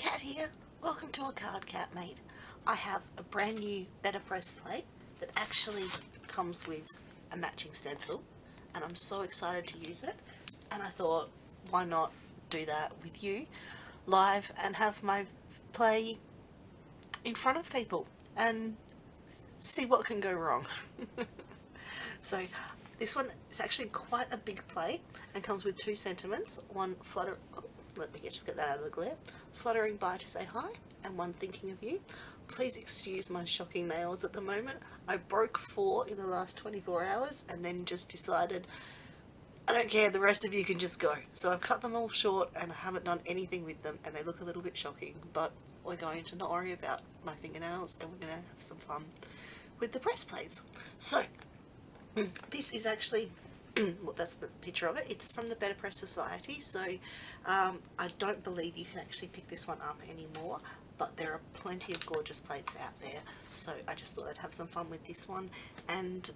Cat here. Welcome to a Card Cat Mate. I have a brand new BetterPress plate that actually comes with a matching stencil, and I'm so excited to use it. And I thought, why not do that with you live and have my play in front of people and see what can go wrong. So this one is actually quite a big play and comes with two sentiments. One let me just get that out of the glare. Fluttering by to say hi, and one thinking of you. Please excuse my shocking nails at the moment. I broke 4 in the last 24 hours and then just decided I don't care, the rest of you can just go. So I've cut them all short and I haven't done anything with them, and they look a little bit shocking, but we're going to not worry about my fingernails and we're going to have some fun with the press plates. So this is actually well, that's the picture of it. It's from the BetterPress Society, so I don't believe you can actually pick this one up anymore, but there are plenty of gorgeous plates out there, so I just thought I'd have some fun with this one. And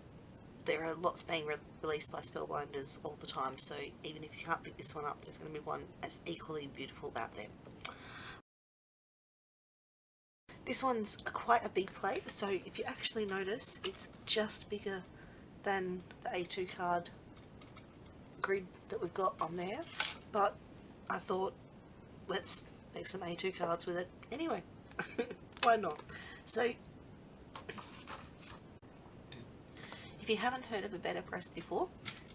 there are lots being released by Spellbinders all the time, so even if you can't pick this one up, there's going to be one as equally beautiful out there. This one's quite a big plate, so if you actually notice, it's just bigger than the A2 card grid that we've got on there, but I thought let's make some A2 cards with it anyway. Why not? So if you haven't heard of a BetterPress before,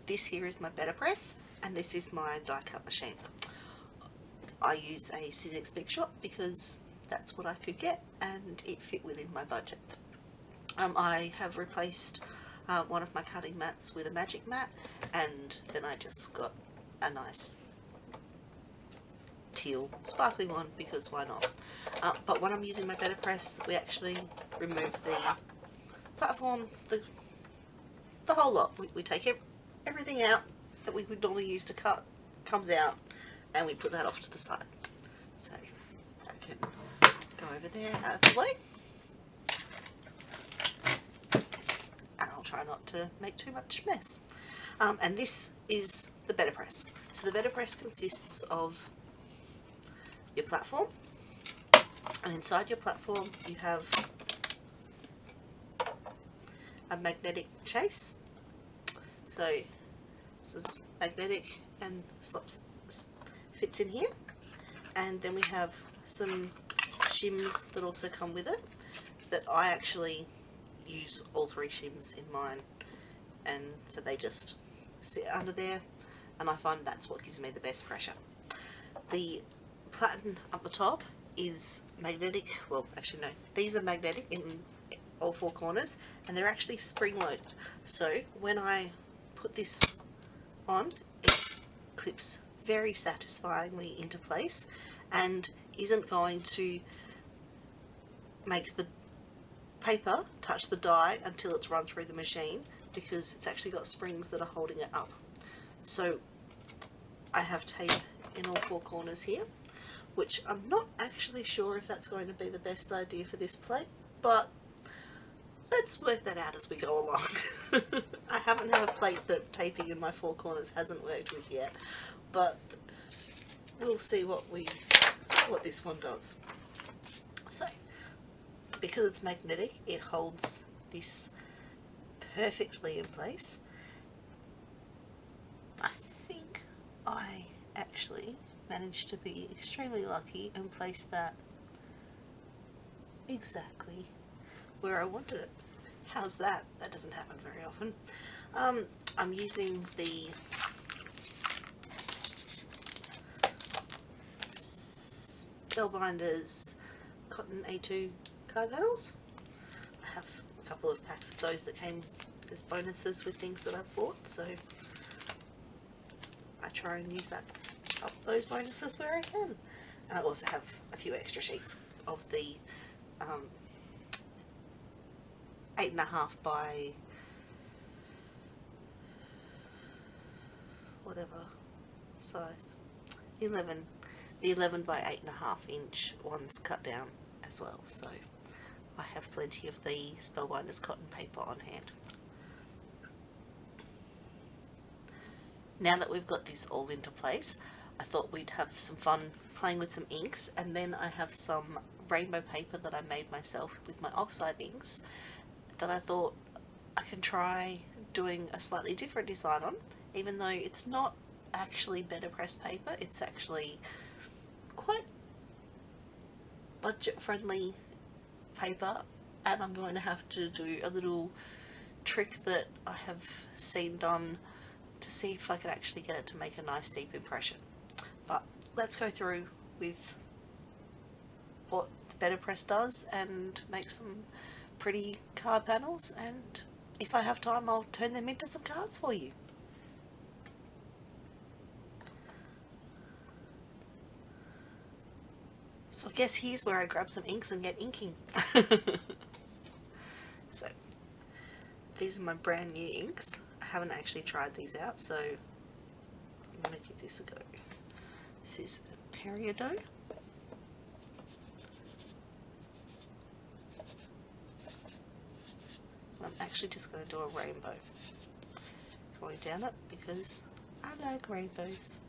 this here is my BetterPress and this is my die cut machine. I use a Sizzix Big Shot because that's what I could get and it fit within my budget. I have replaced one of my cutting mats with a magic mat, and then I just got a nice teal sparkly one because why not. But when I'm using my BetterPress, we actually remove the platform, the whole lot. We take everything out that we would normally use to cut, comes out, and we put that off to the side. So that can go over there out of the way. Try not to make too much mess. And this is the BetterPress. So the BetterPress consists of your platform, and inside your platform you have a magnetic chase. So this is magnetic and fits in here, and then we have some shims that also come with it that I actually use all 3 shims in mine, and so they just sit under there, and I find that's what gives me the best pressure. The platen up the top is magnetic, well actually no, these are magnetic in all 4 corners, and they're actually spring loaded, so when I put this on, it clips very satisfyingly into place and isn't going to make the paper touch the die until it's run through the machine, because it's actually got springs that are holding it up. So I have tape in all 4 corners here, which I'm not actually sure if that's going to be the best idea for this plate, but let's work that out as we go along. I haven't had a plate that taping in my 4 corners hasn't worked with yet, but we'll see what this one does. So because it's magnetic, it holds this perfectly in place. I think I actually managed to be extremely lucky and place that exactly where I wanted it. How's that? That doesn't happen very often. I'm using the Spellbinders Cotton A2 card panels. I have a couple of packs of those that came as bonuses with things that I've bought, so I try and use up those bonuses where I can. And I also have a few extra sheets of the 8.5 by whatever size, 11. The 11 by 8.5 inch ones cut down as well, so I have plenty of the Spellbinders cotton paper on hand. Now that we've got this all into place, I thought we'd have some fun playing with some inks, and then I have some rainbow paper that I made myself with my oxide inks that I thought I can try doing a slightly different design on, even though it's not actually BetterPress paper, it's actually quite budget friendly paper, and I'm going to have to do a little trick that I have seen done to see if I can actually get it to make a nice deep impression. But let's go through with what the BetterPress does and make some pretty card panels, and if I have time I'll turn them into some cards for you. So I guess here's where I grab some inks and get inking. So these are my brand new inks. I haven't actually tried these out, so I'm going to give this a go. This is Peridot. I'm actually just going to do a rainbow going down it because I like rainbows.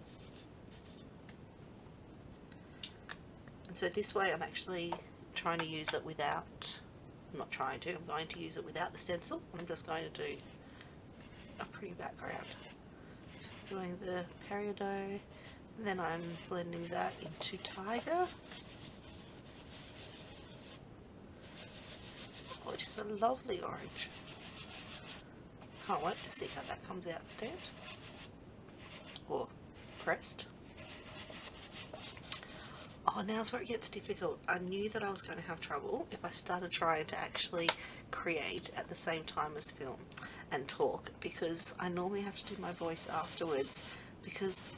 And so this way I'm actually trying to use it without, I'm not trying to, I'm going to use it without the stencil. I'm just going to do a pretty background. So doing the Peridot, and then I'm blending that into Tiger. Oh, just a lovely orange. Can't wait to see how that comes out stamped or pressed. Oh, now's where it gets difficult. I knew that I was going to have trouble if I started trying to actually create at the same time as film and talk, because I normally have to do my voice afterwards because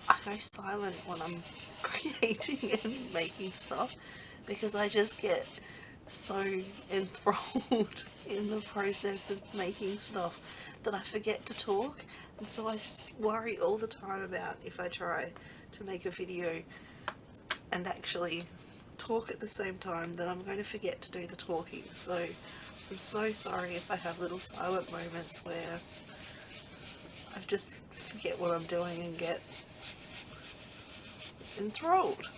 I go silent when I'm creating and making stuff, because I just get so enthralled in the process of making stuff that I forget to talk, and so I worry all the time about if I try to make a video and actually talk at the same time that I'm going to forget to do the talking. So I'm so sorry if I have little silent moments where I just forget what I'm doing and get enthralled.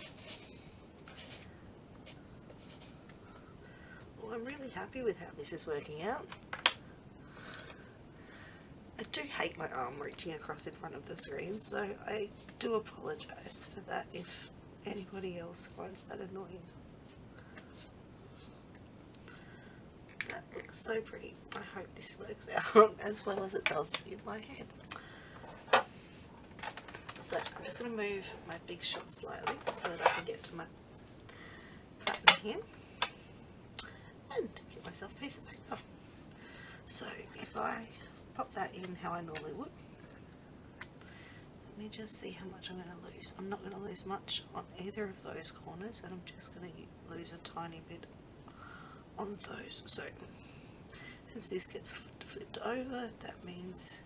Well, I'm really happy with how this is working out. I do hate my arm reaching across in front of the screen, so I do apologise for that if anybody else finds that annoying. That looks so pretty. I hope this works out as well as it does in my head. So I'm just going to move my big shot slightly so that I can get to my pattern here and get myself a piece of paper. So if I pop that in how I normally would, let me just see how much I'm going to lose. I'm not going to lose much on either of those corners, and I'm just going to lose a tiny bit on those. So since this gets flipped over, that means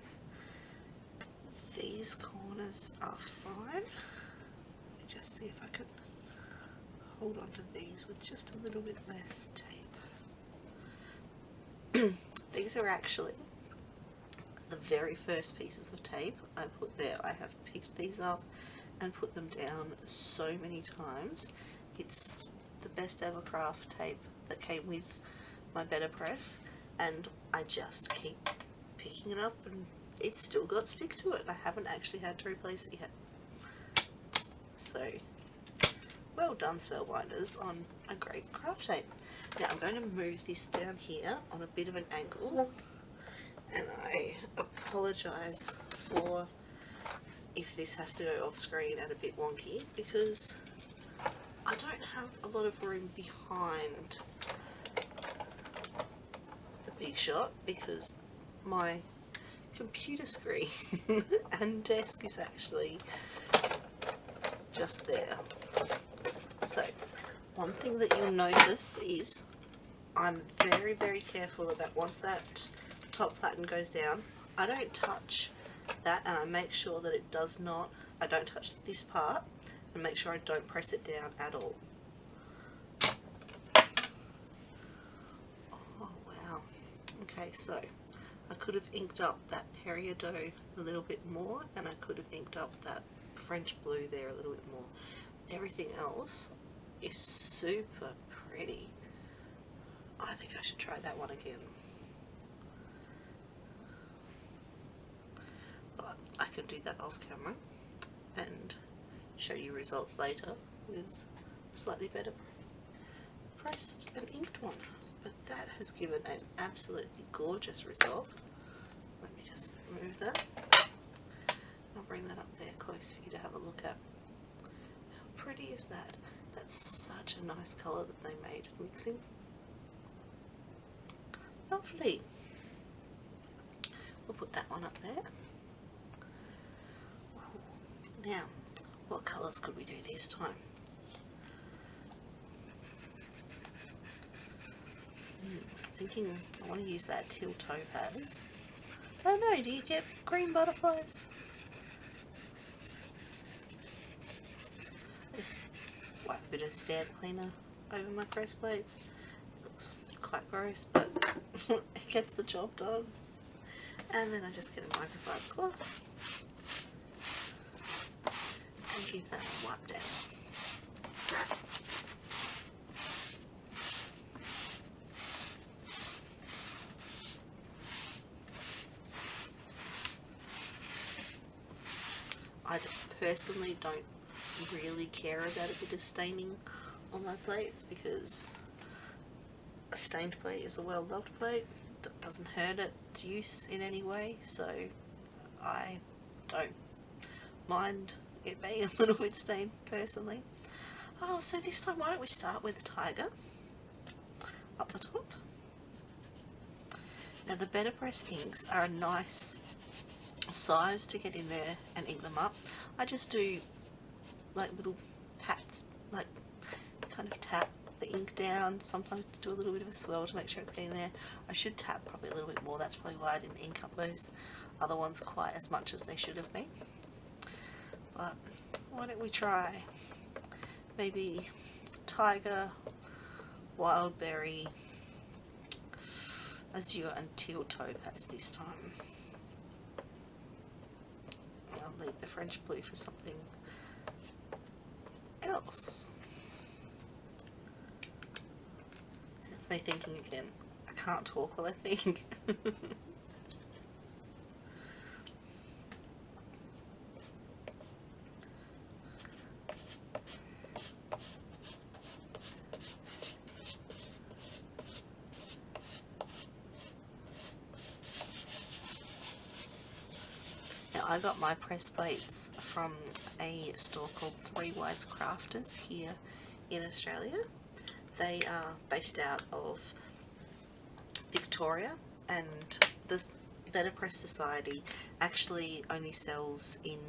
these corners are fine. Let me just see if I can hold on to these with just a little bit less tape. These are actually the very first pieces of tape I put there. I have picked these up and put them down so many times. It's the best ever craft tape that came with my BetterPress, and I just keep picking it up and it's still got stick to it. I haven't actually had to replace it yet. So well done, Spellbinders, on a great craft tape. Now I'm going to move this down here on a bit of an angle, and I apologise for if this has to go off screen and a bit wonky, because I don't have a lot of room behind the big shot, because my computer screen and desk is actually just there. So one thing that you'll notice is I'm very, very careful about once that top platen goes down, I don't touch that, and I make sure that it does not, I don't touch this part, and make sure I don't press it down at all. Oh wow. Okay, so I could have inked up that Peridot a little bit more, and I could have inked up that French blue there a little bit more. Everything else is super pretty. I think I should try that one again. But I can do that off camera and show you results later with a slightly better pressed and inked one. But that has given an absolutely gorgeous result. Let me just remove that. I'll bring that up there close for you to have a look at. How pretty is that? That's such a nice colour that they made mixing. Lovely. We'll put that one up there. Now, what colours could we do this time? Thinking I want to use that teal topaz. I don't know, do you get green butterflies? Just wipe a bit of stamp cleaner over my press plates. Looks quite gross, but it gets the job done. And then I just get a microfiber cloth and give that a wipe down. I personally don't really care about a bit of staining on my plates because a stained plate is a well-loved plate. That doesn't hurt its use in any way, so I don't mind it being a little bit stained personally. Oh, so this time why don't we start with the tiger up the top. Now the BetterPress inks are a nice size to get in there and ink them up. I just do like little pats, like kind of tap the ink down, sometimes to do a little bit of a swirl to make sure it's getting there. I should tap probably a little bit more, that's probably why I didn't ink up those other ones quite as much as they should have been. But why don't we try maybe tiger, wild berry, azure and teal topaz this time. I'll leave the French blue for something else. That's me thinking again. I can't talk while I think. Now I got my press plates from a store called Three Wise Crafters here in Australia. They are based out of Victoria, and the BetterPress Society actually only sells in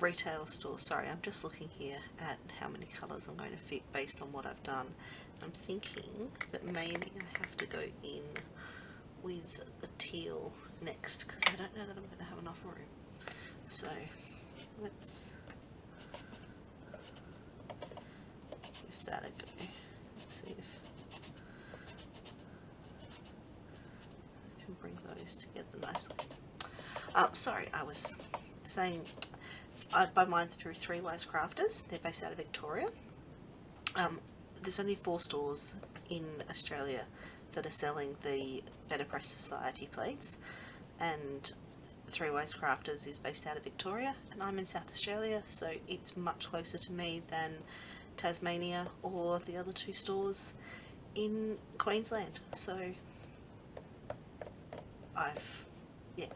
retail stores. Sorry, I'm just looking here at how many colours I'm going to fit based on what I've done. I'm thinking that maybe I have to go in with the teal next because I don't know that I'm going to have enough room. So let's give that a go. Let's see if I can bring those together nicely. Sorry, I was saying I buy mine through Three Wise Crafters. They're based out of Victoria. There's only 4 stores in Australia that are selling the BetterPress Society plates, and Three Wise Crafters is based out of Victoria, and I'm in South Australia, so it's much closer to me than Tasmania or the other 2 stores in Queensland. So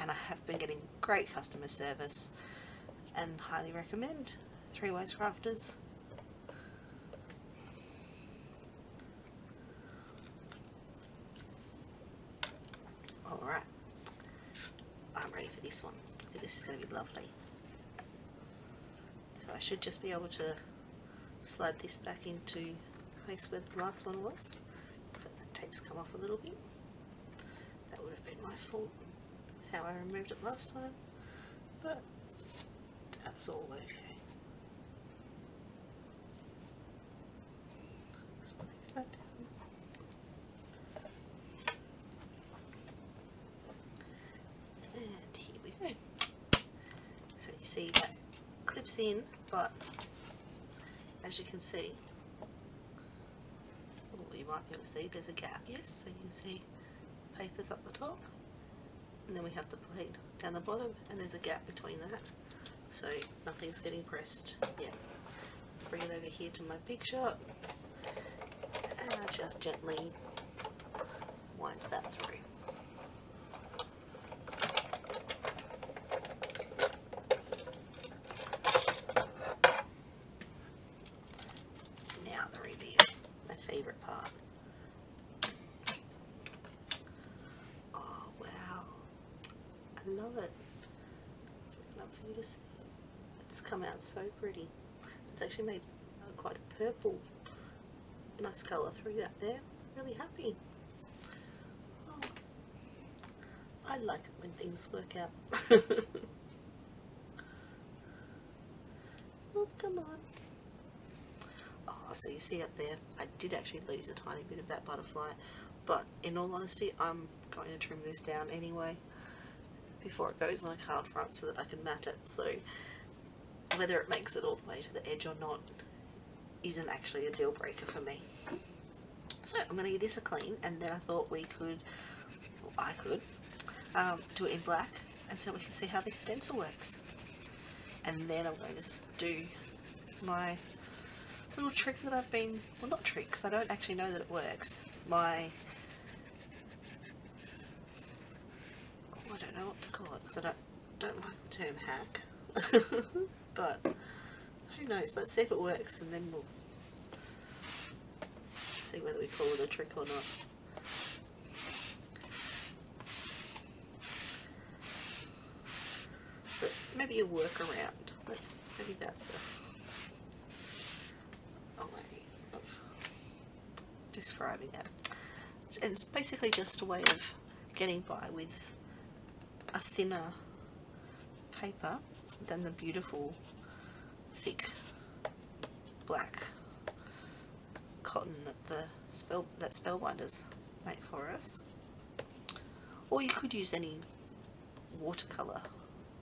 and I have been getting great customer service and highly recommend Three Wise Crafters. Alright, I'm ready for this one. I think this is going to be lovely. So I should just be able to slide this back into place where the last one was. Looks like the tape's come off a little bit. That would have been my fault with how I removed it last time, but that's all okay. Let's place that down. And here we go. see that clips in, but as you can see, you might be able to see there's a gap, yes, so you can see the paper's up the top, and then we have the plate down the bottom, and there's a gap between that, so nothing's getting pressed yet. Bring it over here to my big shot, and I just gently wind that through. Now the review, my favourite part. Oh wow, I love it. It's really enough for you to see. It's come out so pretty. It's actually made quite a purple, nice colour through that there. Really happy. Oh, I like it when things work out. Oh, come on. Oh, so you see up there, I did actually lose a tiny bit of that butterfly, but in all honesty, I'm going to trim this down anyway before it goes on a card front so that I can mat it. So whether it makes it all the way to the edge or not isn't actually a deal breaker for me. So I'm going to give this a clean, and then I thought we could, well, I could, do it in black, and so we can see how this stencil works. And then I'm going to do my little trick that I've been, well, not trick, because I don't actually know that it works. My, oh, I don't know what to call it, because I don't like the term hack. But who knows, let's see if it works, and then we'll see whether we call it a trick or not. But maybe a workaround. Maybe that's a way of describing it. And it's basically just a way of getting by with a thinner paper than the beautiful thick black cotton that Spellbinders make for us. Or you could use any watercolour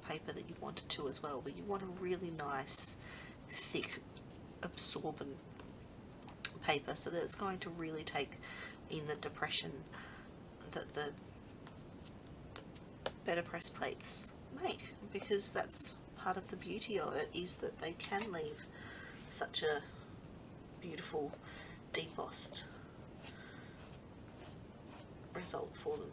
paper that you wanted to as well, but you want a really nice thick absorbent paper so that it's going to really take in the depression that the BetterPress plates make, because that's part of the beauty of it, is that they can leave such a beautiful debossed result for them.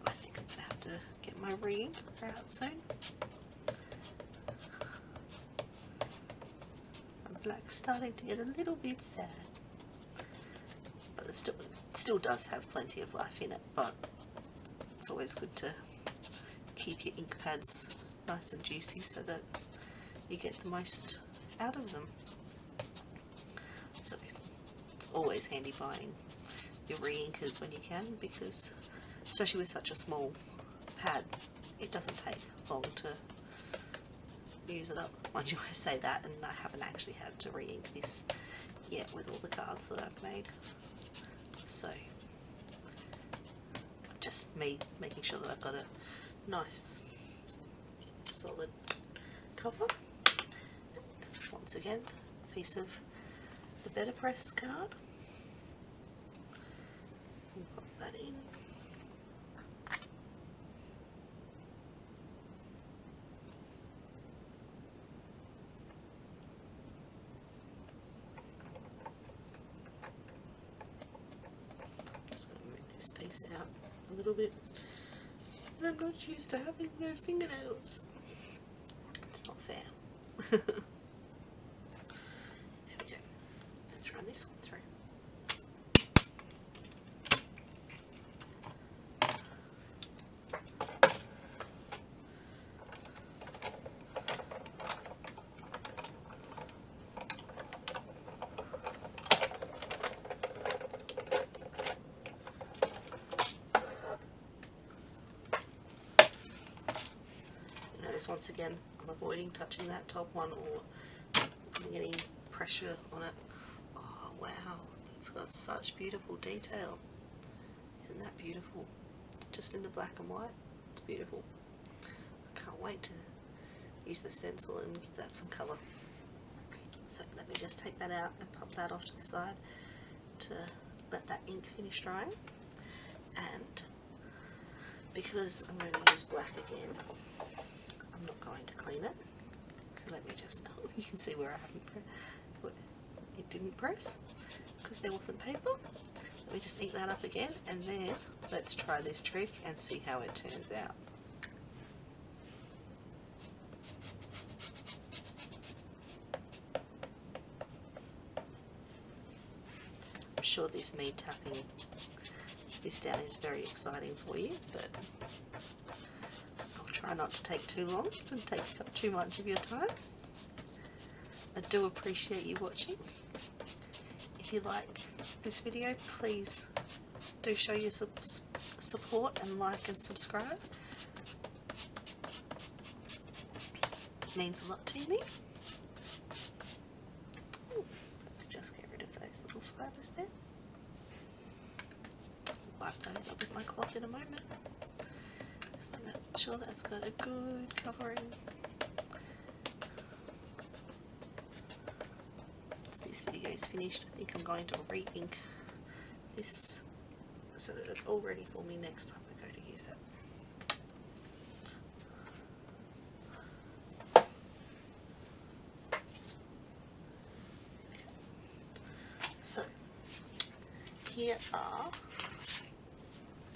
I think I'm going to have to get my re-ink out soon. My black's starting to get a little bit sad, but it still does have plenty of life in it, but it's always good to keep your ink pads nice and juicy so that you get the most out of them. So it's always handy buying your re-inkers when you can, because especially with such a small pad, it doesn't take long to use it up. Mind you, I say that, and I haven't actually had to re-ink this yet with all the cards that I've made. So just me making sure that I've got a nice solid cover. Once again, a piece of the BetterPress card. We'll pop that in. Just going to move this piece out a little bit. I'm not used to having no fingernails. It's not fair. There we go. Let's run this one through. Once again, I'm avoiding touching that top one or putting any pressure on it. Oh wow, it's got such beautiful detail. Isn't that beautiful? Just in the black and white, it's beautiful. can't wait to use the stencil and give that some colour. So let me just take that out and pop that off to the side to let that ink finish drying. And because I'm going to use black again, I'm not going to clean it. So let me just, oh, you can see where I haven't it didn't press because there wasn't paper. Let me just ink that up again, and then let's try this trick and see how it turns out. I'm sure this me tapping this down is very exciting for you, but I'll try not to take too long and take up too much of your time. I do appreciate you watching. If you like this video, please do show your support and like and subscribe. It means a lot to me. Ooh, let's just get rid of those little fibres there. Wipe those up with my cloth in a moment. Just make sure that's got a good covering. Once this video is finished, I think I'm going to re-ink this so that it's all ready for me next time I go to use it. So here are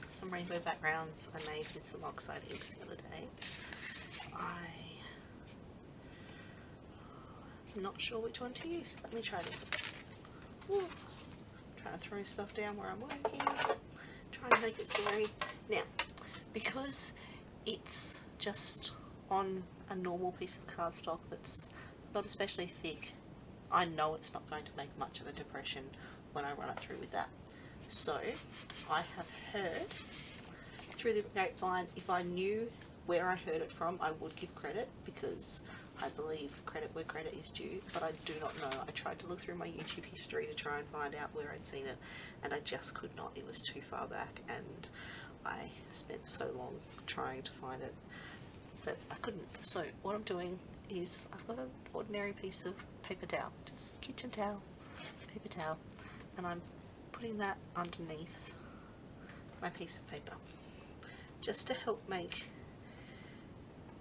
some rainbow backgrounds I made with some oxide inks the other day. I'm not sure which one to use. Let me try this one. Ooh. Trying to throw stuff down where I'm working. Trying to make it scary. Now, because it's just on a normal piece of cardstock that's not especially thick, I know it's not going to make much of a depression when I run it through with that. So I have heard through the grapevine, if I knew where I heard it from, I would give credit, because I believe credit where credit is due, but I do not know. I tried to look through my YouTube history to try and find out where I'd seen it, and I just could not. It was too far back, and I spent so long trying to find it that I couldn't. So what I'm doing is I've got an ordinary piece of paper towel, just kitchen towel, paper towel, and I'm putting that underneath my piece of paper just to help make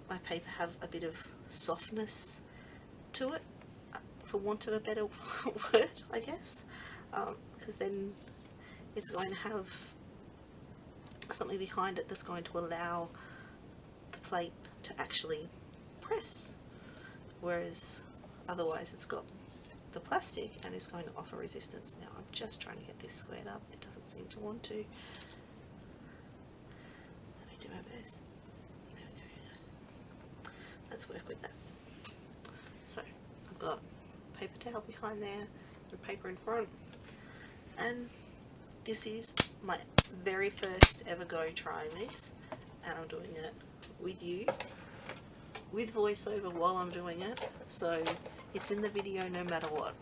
my paper have a bit of softness to it, for want of a better word, I guess, because then it's going to have something behind it that's going to allow the plate to actually press, whereas otherwise it's got the plastic and is going to offer resistance. Now I'm just trying to get this squared up. It doesn't seem to want to. Let me do my best. There we go. Let's work with that. So I've got paper towel behind there, the paper in front, and this is my very first ever go trying this, and I'm doing it with you, with voiceover while I'm doing it, so it's in the video no matter what.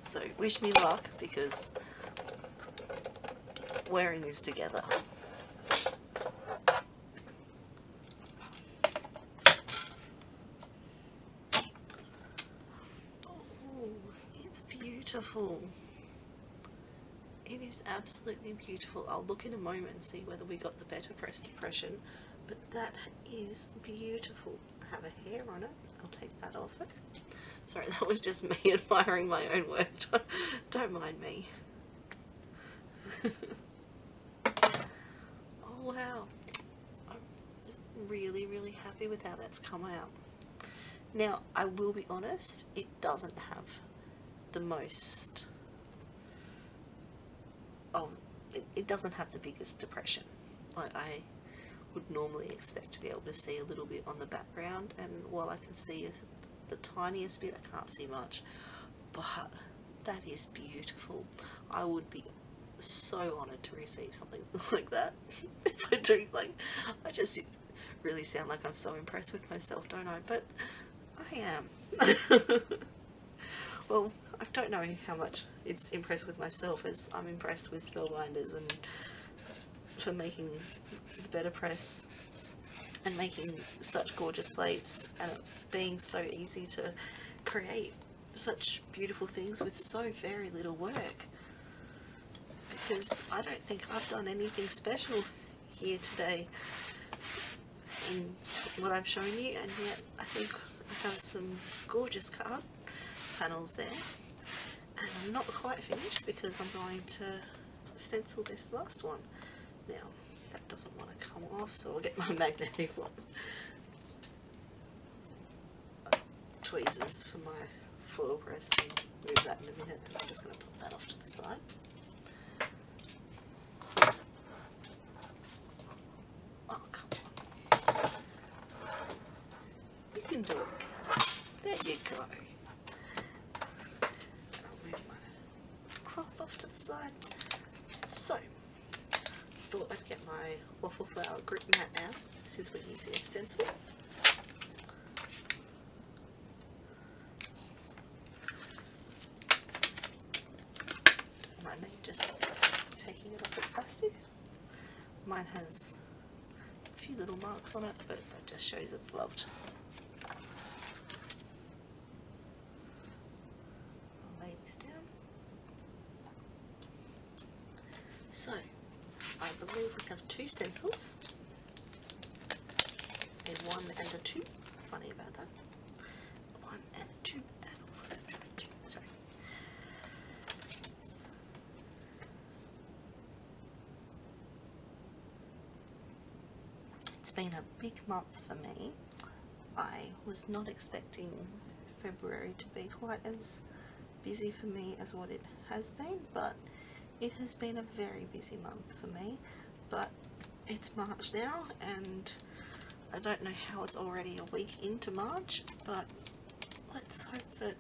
So wish me luck, because we're in this together. Oh, it's beautiful. It is absolutely beautiful. I'll look in a moment and see whether we got the BetterPress depression, but that is beautiful. I have a hair on it. I'll take that off it. Sorry, that was just me admiring my own work. Don't mind me. Oh wow. I'm really, really happy with how that's come out. Now, I will be honest, it doesn't have the most it doesn't have the biggest depression. Like I would normally expect to be able to see a little bit on the background, and while I can see the tiniest bit, I can't see much, but that is beautiful. I would be so honoured to receive something like that. If I do, like, I just really sound like I'm so impressed with myself, don't I? But I am. Well, I don't know how much it's impressed with myself as I'm impressed with Spellbinders and for making the BetterPress and making such gorgeous plates, and it being so easy to create such beautiful things with so very little work, because I don't think I've done anything special here today in what I've shown you, and yet I think I have some gorgeous card panels there, and I'm not quite finished because I'm going to stencil this last one. Now that doesn't want to come off, so I'll get my magnetic one. Tweezers for my foil press, and move that in a minute, and I'm just going to put that off to the side. Oh, come on. You can do it. There you go. I'll move my cloth off to the side. So, thought I'd get my waffle flower grip mat out since we're using a stencil. Don't mind me just taking it off the plastic. Mine has a few little marks on it, but that just shows it's loved. I'll lay this down. So, I believe we have 2 stencils. A 1 and a 2. Funny about that. 1 and a 2 and a 2. Sorry. It's been a big month for me. I was not expecting February to be quite as busy for me as what it has been, but it has been a very busy month for me. But it's March now, and I don't know how it's already a week into March, but let's hope that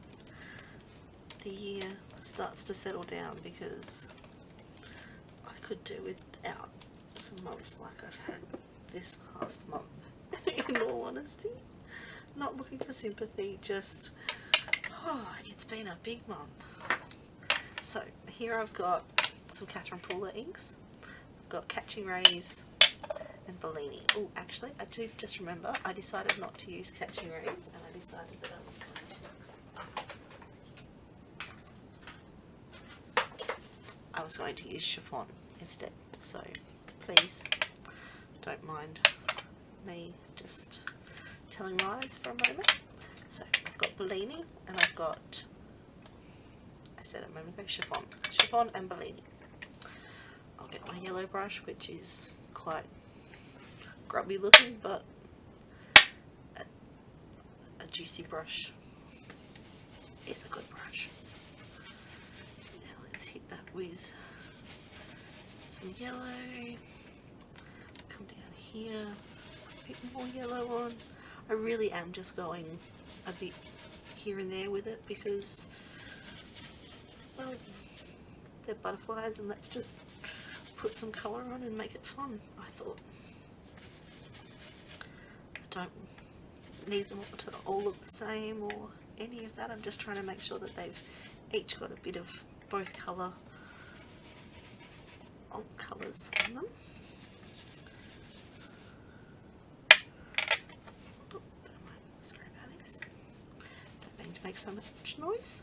the year starts to settle down, because I could do without some months like I've had this past month. In all honesty, not looking for sympathy, just, oh, it's been a big month. So here I've got some Catherine Pooler inks. I've got Catching Rays and Bellini. Oh, actually, I do just remember, I decided not to use Catching Rays, and I decided that I was going to use chiffon instead. So please don't mind me just telling lies for a moment. So I've got Bellini, and I've got, I said a moment ago, chiffon and Bellini. I'll get my yellow brush, which is quite grubby looking, but a juicy brush is a good brush. Now let's hit that with some yellow. Come down here, a bit more yellow on. I really am just going a bit here and there with it because, well, they're butterflies, and let's just put some colour on and make it fun, I thought. I don't need them to all look the same or any of that. I'm just trying to make sure that they've each got a bit of both colours on them. Oh, don't mind. Sorry about this. Don't mean to make so much noise.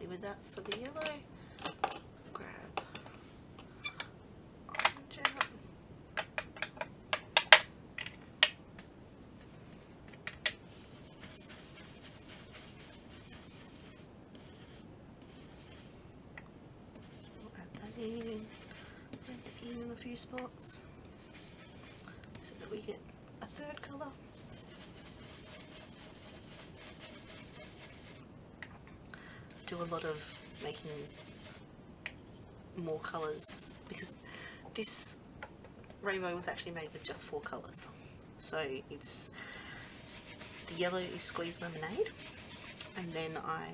With that for the yellow, grab orange out. We'll add that in, blend it in a few spots so that we get a third colour. Do a lot of making more colours because this rainbow was actually made with just 4 colours. So it's, the yellow is squeezed lemonade, and then I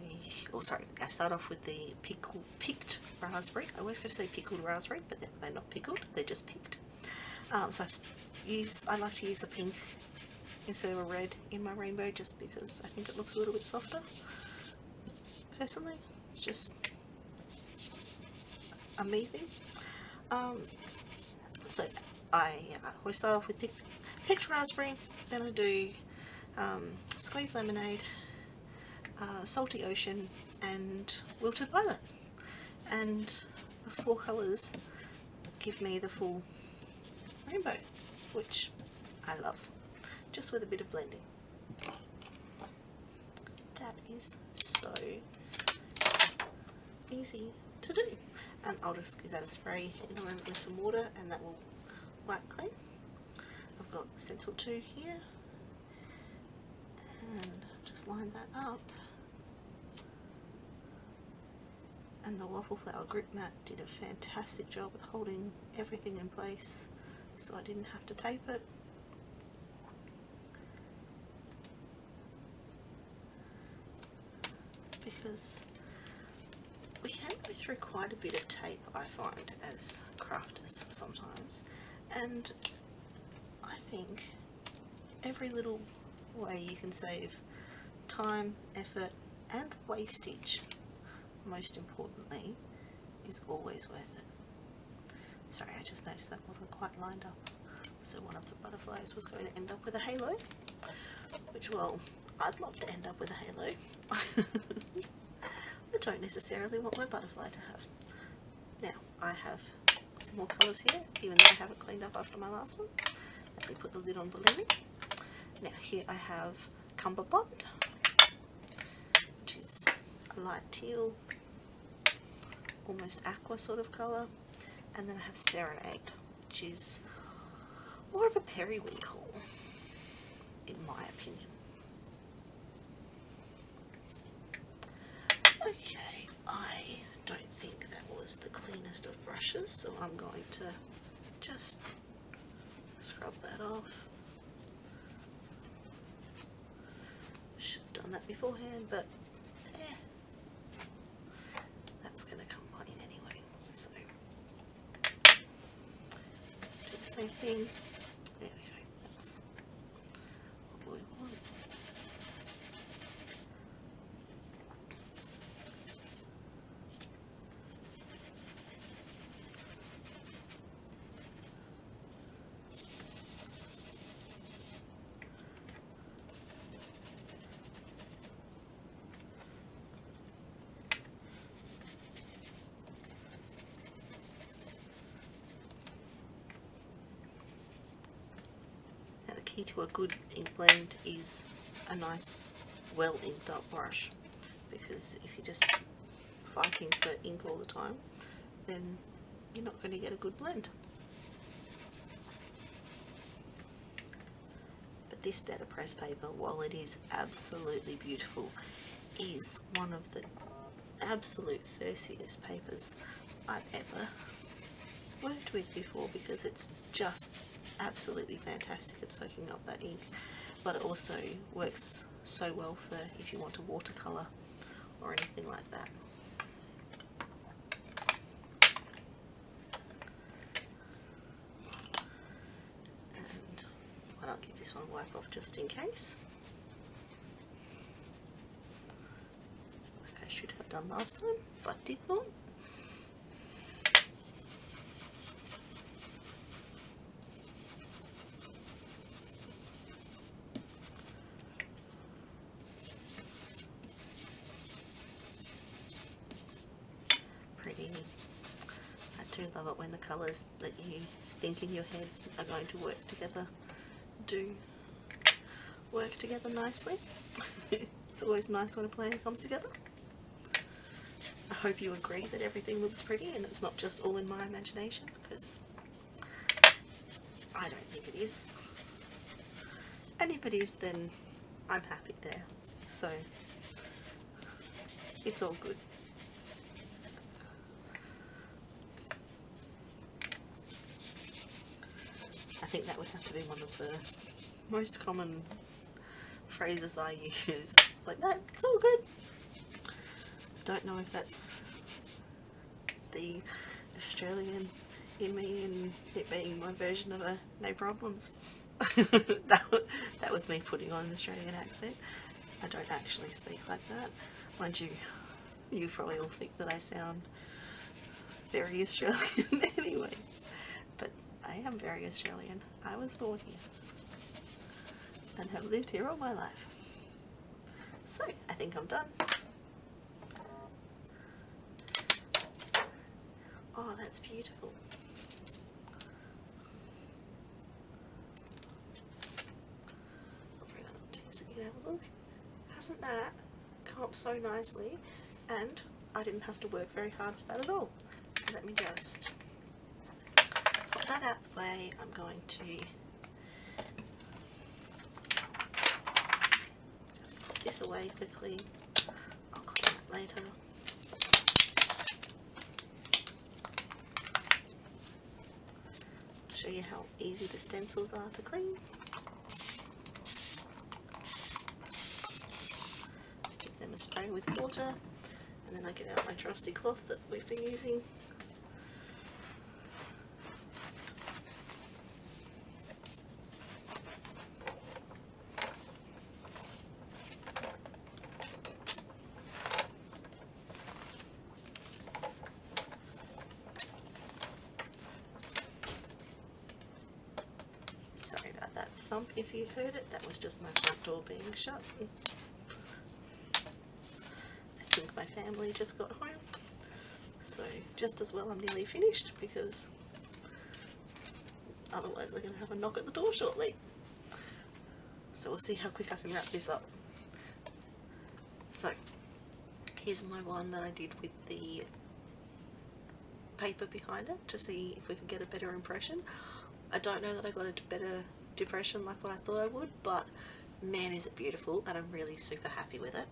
start off with the picked raspberry. I always go to say pickled raspberry, but they're not pickled, they're just picked. So I like to use the pink instead of a red in my rainbow, just because I think it looks a little bit softer. Personally, it's just a me thing. So we start off with picked raspberry, then I do squeezed lemonade, salty ocean, and wilted violet, and the 4 colours give me the full rainbow, which I love, just with a bit of blending. That is so easy to do, and I'll just give that a spray in a moment with some water, and that will wipe clean. I've got stencil 2 here, and just line that up. And the waffle flower grip mat did a fantastic job at holding everything in place, so I didn't have to tape it. Because we can go through quite a bit of tape, I find, as crafters sometimes, and I think every little way you can save time, effort, and wastage, most importantly, is always worth it. Sorry, I just noticed that wasn't quite lined up, so one of the butterflies was going to end up with a halo, which, well, I'd love to end up with a halo. I don't necessarily want my butterfly to have. Now, I have some more colours here, even though I haven't cleaned up after my last one. Let me put the lid on, believe me. Now, here I have Cumberbund, which is a light teal, almost aqua sort of colour. And then I have Serenade, which is more of a periwinkle, in my opinion. Okay, I don't think that was the cleanest of brushes, so I'm going to just scrub that off. Should have done that beforehand, but that's going to come clean anyway. So do the same thing. There we go. That's what we want. Key to a good ink blend is a nice well inked up brush, because if you're just fighting for ink all the time, then you're not going to get a good blend. But this BetterPress paper, while it is absolutely beautiful, is one of the absolute thirstiest papers I've ever worked with before, because it's just absolutely fantastic at soaking up that ink, but it also works so well for if you want to watercolour or anything like that. And I'll give this one a wipe off just in case, like I should have done last time, but did not. I do love it when the colours that you think in your head are going to work together do work together nicely. It's always nice when a plan comes together. I hope you agree that everything looks pretty and it's not just all in my imagination, because I don't think it is. And if it is, then I'm happy there. So it's all good. I think that would have to be one of the most common phrases I use. It's like, no, it's all good. Don't know if that's the Australian in me and it being my version of a no problems. that was me putting on an Australian accent. I don't actually speak like that. Mind you, you probably all think that I sound very Australian anyway. But I am very Australian. I was born here and have lived here all my life. So, I think I'm done. Oh, that's beautiful. I'll bring that up to you so you can have a look. Hasn't that come up so nicely? And I didn't have to work very hard for that at all. So let me just put that out the way. I'm going to just put this away quickly. I'll clean it later. Show you how easy the stencils are to clean. Give them a spray with water, and then I get out my trusty cloth that we've been using. If you heard it, that was just my front door being shut. I think my family just got home, so just as well I'm nearly finished, because otherwise we're going to have a knock at the door shortly. So we'll see how quick I can wrap this up. So here's my one that I did with the paper behind it, to see if we could get a better impression. I don't know that I got a better impression like what I thought I would, but man is it beautiful, and I'm really super happy with it.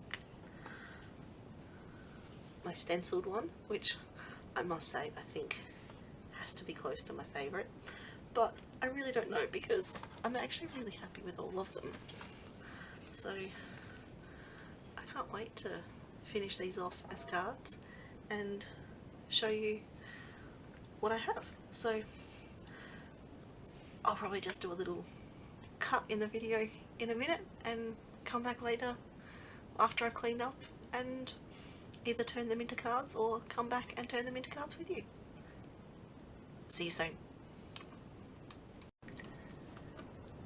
My stenciled one, which I must say I think has to be close to my favourite, but I really don't know, because I'm actually really happy with all of them. So I can't wait to finish these off as cards and show you what I have. So I'll probably just do a little cut in the video in a minute and come back later after I've cleaned up and either turn them into cards or come back and turn them into cards with you. See you soon.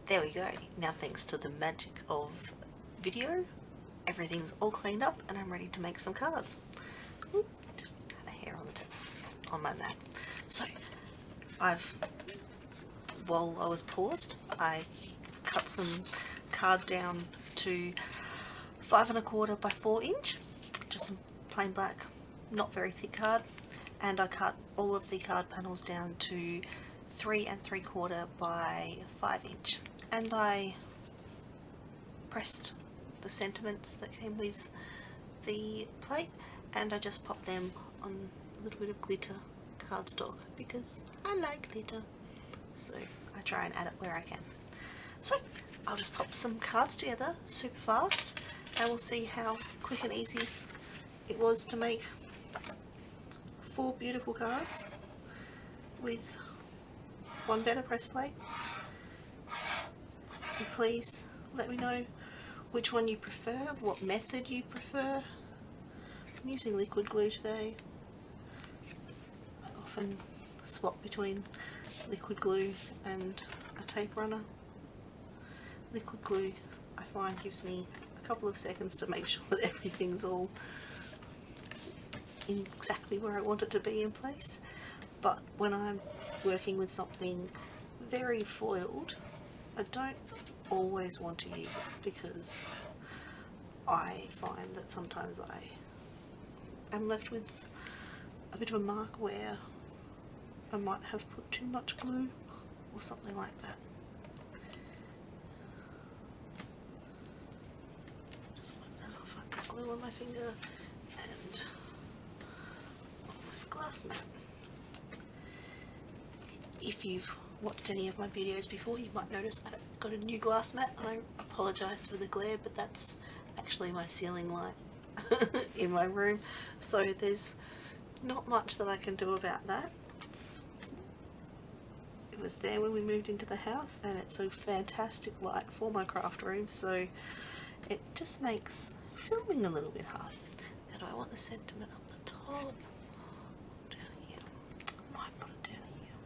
There we go. Now, thanks to the magic of video, everything's all cleaned up and I'm ready to make some cards. Ooh, just had a hair on the tip on my mat. So while I was paused, I cut some card down to 5 1/4 by 4 inch, just some plain black, not very thick card, and I cut all of the card panels down to 3 3/4 by 5 inch, and I pressed the sentiments that came with the plate, and I just popped them on a little bit of glitter cardstock because I like glitter. So I try and add it where I can. So I'll just pop some cards together super fast, and we'll see how quick and easy it was to make 4 beautiful cards with one BetterPress plate. And please let me know which one you prefer, what method you prefer. I'm using liquid glue today. I often swap between liquid glue and a tape runner. Liquid glue, I find, gives me a couple of seconds to make sure that everything's all exactly where I want it to be in place, but when I'm working with something very foiled, I don't always want to use it, because I find that sometimes I am left with a bit of a mark where I might have put too much glue or something like that. Just wipe that off. I've got glue on my finger and on my glass mat. If you've watched any of my videos before, you might notice I've got a new glass mat, and I apologise for the glare, but that's actually my ceiling light in my room, so there's not much that I can do about that. it was there when we moved into the house, and it's a fantastic light for my craft room, so it just makes filming a little bit hard. Now, do I want the sentiment up the top? Down here. I might put it down here.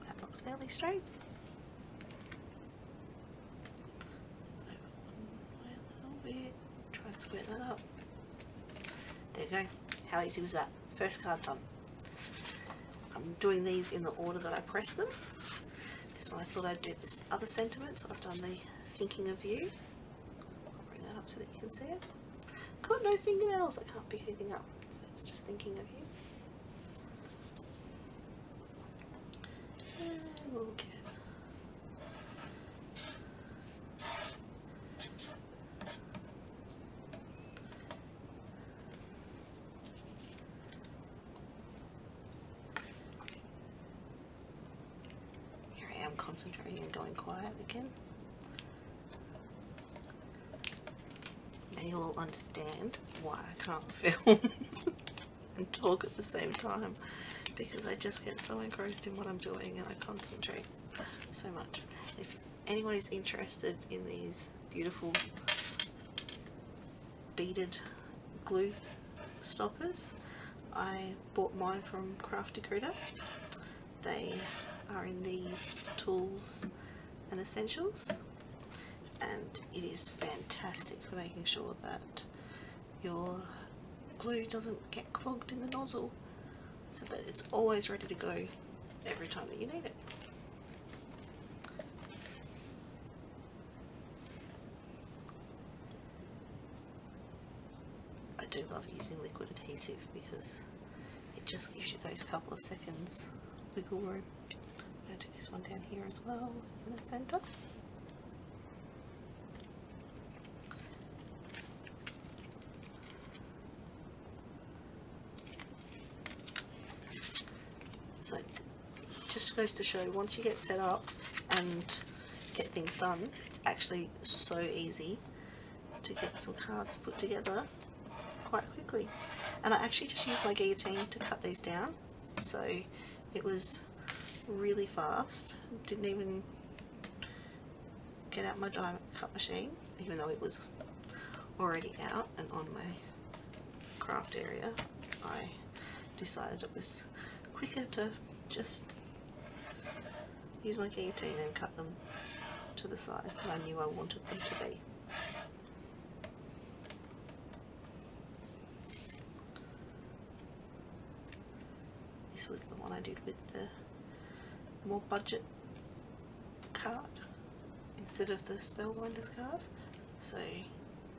That looks fairly straight. Try and square that up. There you go. How easy was that? First card done. I'm doing these in the order that I press them. This one I thought I'd do this other sentiment, so I've done the thinking of you. I'll bring that up so that you can see it. Got no fingernails, I can't pick anything up, so it's just thinking of you. And we'll get concentrating and going quiet again. Now you'll all understand why I can't film and talk at the same time, because I just get so engrossed in what I'm doing and I concentrate so much. If anyone is interested in these beautiful beaded glue stoppers, I bought mine from Crafty Critter. They are in the tools and essentials, and it is fantastic for making sure that your glue doesn't get clogged in the nozzle, so that it's always ready to go every time that you need it. I do love using liquid adhesive because it just gives you those couple of seconds wiggle room. I'm going to do this one down here as well in the centre. So just goes to show, once you get set up and get things done, it's actually so easy to get some cards put together quite quickly. And I actually just used my guillotine to cut these down, so it was really fast. Didn't even get out my die cut machine, even though it was already out and on my craft area. I decided it was quicker to just use my guillotine and cut them to the size that I knew I wanted them to be. This was the one I did with the more budget card instead of the Spellbinders card, so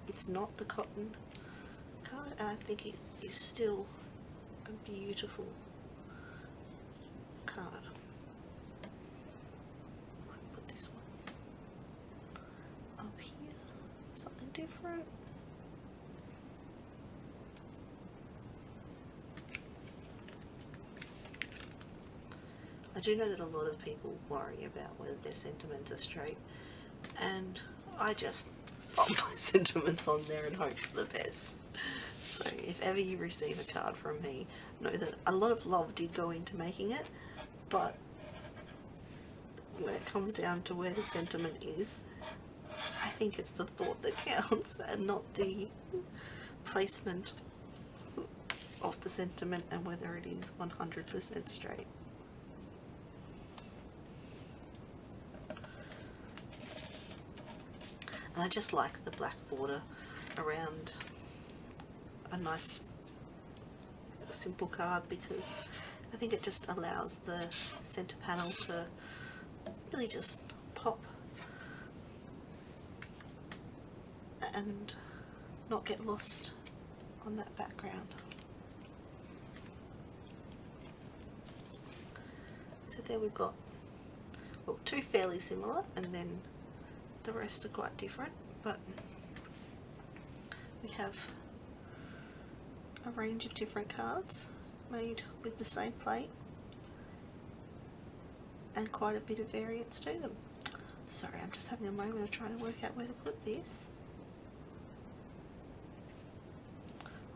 it's not the cotton card, and I think it is still a beautiful card. I might put this one up here, something different. I do know that a lot of people worry about whether their sentiments are straight, and I just pop my sentiments on there and hope for the best. So if ever you receive a card from me, know that a lot of love did go into making it, but when it comes down to where the sentiment is, I think it's the thought that counts and not the placement of the sentiment and whether it is 100% straight. And I just like the black border around a nice simple card, because I think it just allows the center panel to really just pop and not get lost on that background. So there we've got, well, two fairly similar, and then the rest are quite different, but we have a range of different cards made with the same plate and quite a bit of variance to them. Sorry, I'm just having a moment of trying to work out where to put this.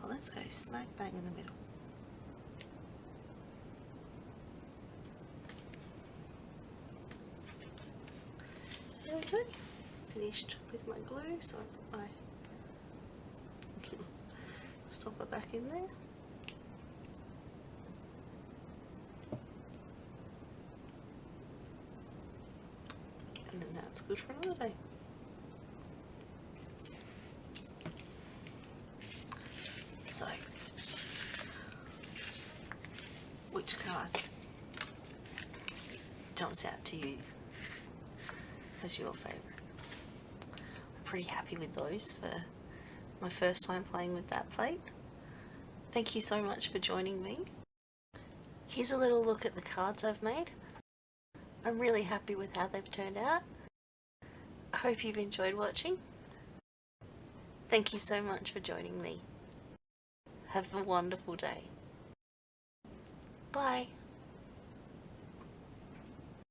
Oh, let's go smack bang in the middle. There we go. Finished with my glue, so I put my stopper back in there. And then that's good for another day. So, which card jumps out to you as your favourite? I'm pretty happy with those for my first time playing with that plate. Thank you so much for joining me. Here's a little look at the cards I've made. I'm really happy with how they've turned out. I hope you've enjoyed watching. Thank you so much for joining me. Have a wonderful day. Bye.